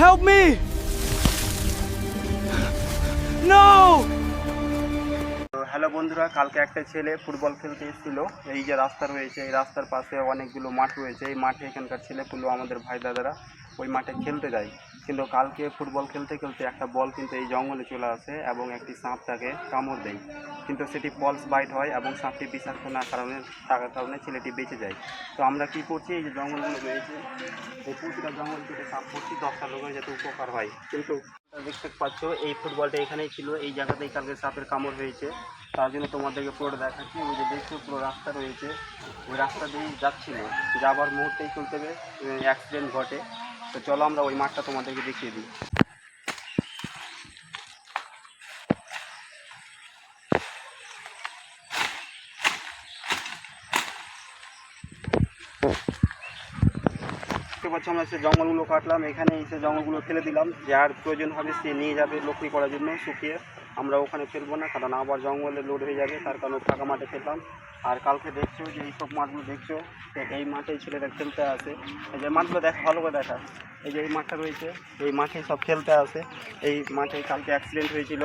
Help me! No! Hello বন্ধুরা, কালকে একটা ছেলে ফুটবল খেলতে এসেছিলো। এই যে রাস্তা রয়েছে, এই রাস্তার পাশে অনেকগুলো মাঠ রয়েছে। এই মাঠে এখানকার ছেলেপুলো, আমাদের ভাই দাদারা ওই মাঠে খেলতে যায়। কিন্তু কালকে ফুটবল খেলতে খেলতে একটা বল কিন্তু এই জঙ্গলে চলে আসে এবং একটি সাপ তাকে কামড় দেয়। কিন্তু সেটি পলস বাইট হয় এবং সাপটি বিষাক্ত না থাকার কারণে ছেলেটি বেঁচে যায়। তো আমরা কী করছি, এই যে জঙ্গলগুলো রয়েছে, এই প্রতিটা জঙ্গল থেকে সাপ করছি 10টা লোকের যাতে উপকার হয়। কিন্তু দেখতে পাচ্ছ এই ফুটবলটা এখানেই ছিল, এই জায়গাতেই কালকে সাপের কামড় হয়েছে। তার জন্য তোমাদেরকে পুরোটা দেখাচ্ছি। ওই যে দেখছো পুরো রাস্তা রয়েছে, ওই রাস্তা দিয়েই যাচ্ছিল, যাবার মুহূর্তেই চলতে গিয়ে অ্যাক্সিডেন্ট ঘটে। তো চলো আমরা ওই মাঠটা তোমাদেরকে দেখিয়ে দিই। দেখতে পাচ্ছ আমরা সে জঙ্গলগুলো কাটলাম, এখানে এসে জঙ্গলগুলো ফেলে দিলাম। যার প্রয়োজন হবে সে নিয়ে যাবে লক্ষ্মী করার জন্য শুকিয়ে। আমরা ওখানে ফেলবো না, কারণ আবার জঙ্গলে লোড হয়ে যাবে, তার কারণে ফাঁকা মাঠে ফেললাম। আর কালকে দেখছো যে এইসব মাঠগুলো দেখছো, এই মাঠেই ছেলেরা খেলতে আসে। এই যে মাঠগুলো দেখা, ভালো করে দেখা, এই যে এই মাঠটা রয়েছে, এই মাঠে সব খেলতে আসে। এই মাঠে কালকে অ্যাক্সিডেন্ট হয়েছিল।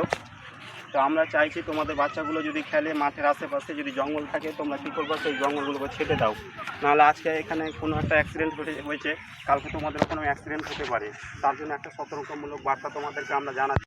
তো আমরা চাইছি তোমাদের বাচ্চাগুলো যদি খেলে মাঠের আশেপাশে যদি জঙ্গল থাকে, তোমরা কী করবো, সেই জঙ্গলগুলোকে ছেটে দাও। নাহলে আজকে এখানে কোনো একটা অ্যাক্সিডেন্ট হয়েছে, কালকে তোমাদের কোনো অ্যাক্সিডেন্ট হতে পারে। তার জন্য একটা সতর্কমূলক বার্তা তোমাদেরকে আমরা জানাচ্ছি।